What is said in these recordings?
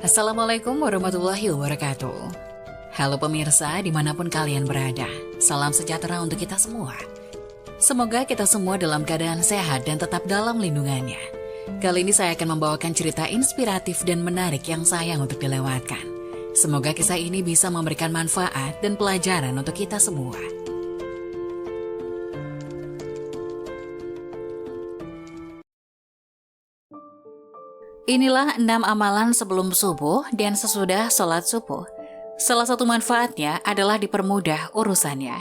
Assalamualaikum warahmatullahi wabarakatuh. Halo pemirsa dimanapun kalian berada, salam sejahtera untuk kita semua. Semoga kita semua dalam keadaan sehat dan tetap dalam lindungannya. Kali ini saya akan membawakan cerita inspiratif dan menarik yang sayang untuk dilewatkan. Semoga kisah ini bisa memberikan manfaat dan pelajaran untuk kita semua. Inilah 6 amalan sebelum subuh dan sesudah sholat subuh. Salah satu manfaatnya adalah dipermudah urusannya.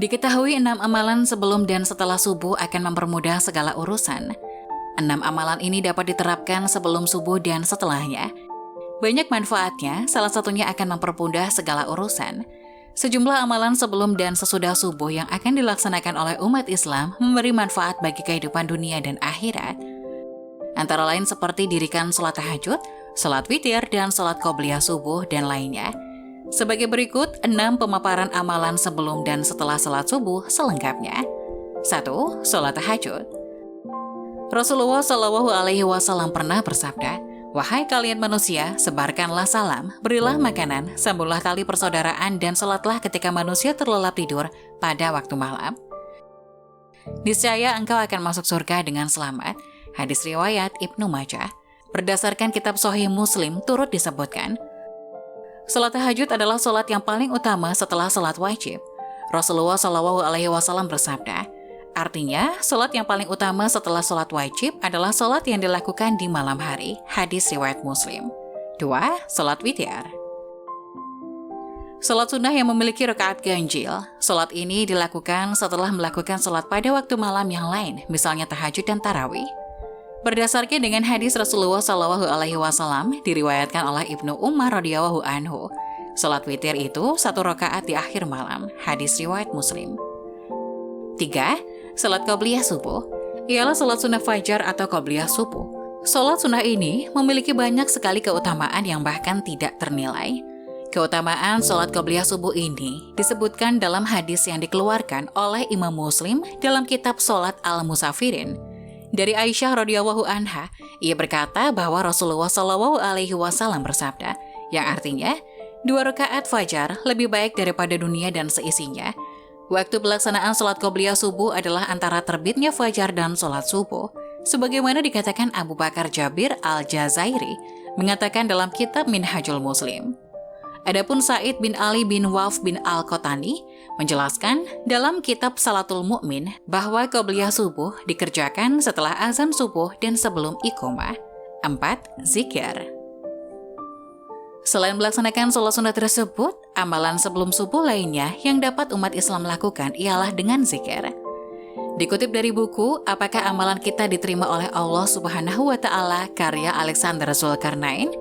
Diketahui 6 amalan sebelum dan setelah subuh akan mempermudah segala urusan. 6 amalan ini dapat diterapkan sebelum subuh dan setelahnya. Banyak manfaatnya, salah satunya akan mempermudah segala urusan. Sejumlah amalan sebelum dan sesudah subuh yang akan dilaksanakan oleh umat Islam memberi manfaat bagi kehidupan dunia dan akhirat. Antara lain seperti dirikan sholat tahajud, sholat witir, dan sholat qobliyah subuh, dan lainnya. Sebagai berikut, 6 pemaparan amalan sebelum dan setelah sholat subuh selengkapnya. 1. Sholat tahajud. Rasulullah SAW pernah bersabda, "Wahai kalian manusia, sebarkanlah salam, berilah makanan, sambunglah tali persaudaraan, dan sholatlah ketika manusia terlelap tidur pada waktu malam. Niscaya engkau akan masuk surga dengan selamat." Hadis riwayat Ibnu Majah. Berdasarkan kitab Sahih Muslim turut disebutkan, sholat tahajud adalah sholat yang paling utama setelah sholat wajib. Rasulullah SAW bersabda, artinya, sholat yang paling utama setelah sholat wajib adalah sholat yang dilakukan di malam hari. Hadis riwayat Muslim. 2. Sholat witir. Sholat sunnah yang memiliki rakaat ganjil. Sholat ini dilakukan setelah melakukan sholat pada waktu malam yang lain, misalnya tahajud dan tarawih. Berdasarkan dengan hadis Rasulullah SAW, diriwayatkan oleh Ibnu Umar radhiyallahu anhu, sholat witir itu 1 rakaat di akhir malam. Hadis riwayat Muslim. 3. Salat qobliyah subuh ialah salat sunnah fajar atau qobliyah subuh. Salat sunnah ini memiliki banyak sekali keutamaan yang bahkan tidak ternilai. Keutamaan salat qobliyah subuh ini disebutkan dalam hadis yang dikeluarkan oleh Imam Muslim dalam kitab Salat al-Musafirin. Dari Aisyah radhiyallahu anha, ia berkata bahwa Rasulullah SAW bersabda, yang artinya, 2 rakaat fajar lebih baik daripada dunia dan seisinya. Waktu pelaksanaan sholat qobliyah subuh adalah antara terbitnya fajar dan sholat subuh. Sebagaimana dikatakan Abu Bakar Jabir al-Jazairi, mengatakan dalam kitab Minhajul Muslim. Adapun Sa'id bin Ali bin Waf bin al-Qotani menjelaskan dalam kitab Salatul Mu'min bahwa qobliyah subuh dikerjakan setelah azan subuh dan sebelum iqomah. 4. Zikir. Selain melaksanakan sholat sunnah tersebut, amalan sebelum subuh lainnya yang dapat umat Islam lakukan ialah dengan zikir. Dikutip dari buku Apakah Amalan Kita Diterima Oleh Allah Subhanahu wa Ta'ala karya Alexander Zulkarnain,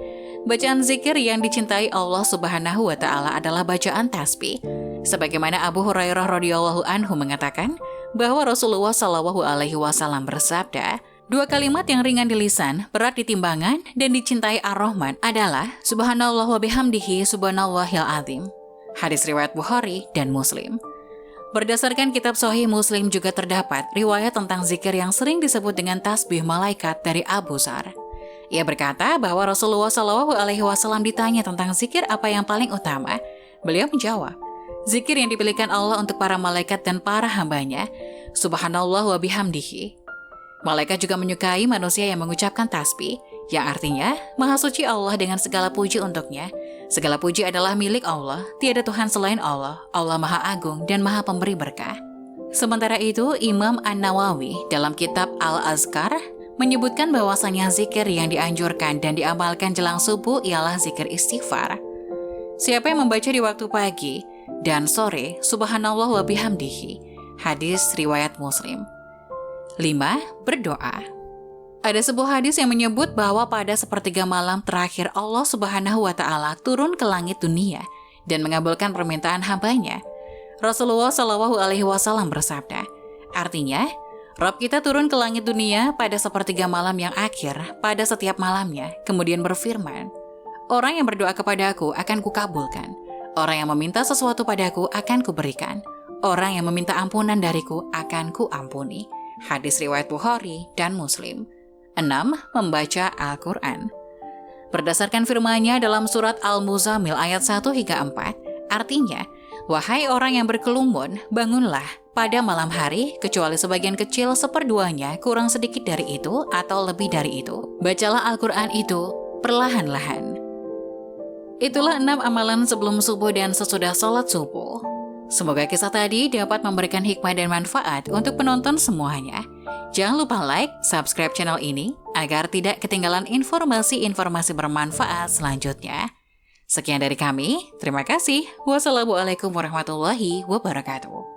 bacaan zikir yang dicintai Allah Subhanahu wa Ta'ala adalah bacaan tasbih. Sebagaimana Abu Hurairah radhiyallahu anhu mengatakan bahwa Rasulullah SAW bersabda, 2 kalimat yang ringan di lisan, berat di timbangan, dan dicintai Ar-Rahman adalah Subhanallah wa bihamdihi subhanallahil azim. Hadis riwayat Bukhari dan Muslim. Berdasarkan kitab Sahih Muslim juga terdapat riwayat tentang zikir yang sering disebut dengan tasbih malaikat dari Abu Dzar. Ia berkata bahwa Rasulullah SAW ditanya tentang zikir apa yang paling utama. Beliau menjawab, zikir yang dipilihkan Allah untuk para malaikat dan para hambanya, Subhanallah wa bihamdihi. Malaikat juga menyukai manusia yang mengucapkan tasbih, yang artinya, Maha Suci Allah dengan segala puji untuknya. Segala puji adalah milik Allah, tiada Tuhan selain Allah, Allah Maha Agung dan Maha Pemberi berkah. Sementara itu, Imam An-Nawawi dalam kitab Al-Azkar menyebutkan bahwasanya zikir yang dianjurkan dan diamalkan jelang subuh ialah zikir istighfar. Siapa yang membaca di waktu pagi dan sore, Subhanallah wa bihamdihi. Hadis riwayat Muslim. 5. Berdoa. Ada sebuah hadis yang menyebut bahwa pada sepertiga malam terakhir Allah Subhanahu wa Ta'ala turun ke langit dunia dan mengabulkan permintaan hambanya. Rasulullah SAW bersabda, artinya, Rabb kita turun ke langit dunia pada sepertiga malam yang akhir pada setiap malamnya, kemudian berfirman, orang yang berdoa kepadaku akan kukabulkan, orang yang meminta sesuatu padaku akan kuberikan, orang yang meminta ampunan dariku akan kuampuni. Hadis riwayat Bukhari dan Muslim. 6. Membaca Al-Quran. Berdasarkan firman-Nya dalam surat Al-Muzammil ayat 1 hingga 4, artinya, wahai orang yang berkelumun, bangunlah pada malam hari, kecuali sebagian kecil seperduanya, kurang sedikit dari itu, atau lebih dari itu. Bacalah Al-Quran itu perlahan-lahan. Itulah 6 amalan sebelum subuh dan sesudah sholat subuh. Semoga kisah tadi dapat memberikan hikmah dan manfaat untuk penonton semuanya. Jangan lupa like, subscribe channel ini, agar tidak ketinggalan informasi-informasi bermanfaat selanjutnya. Sekian dari kami, terima kasih. Wassalamualaikum warahmatullahi wabarakatuh.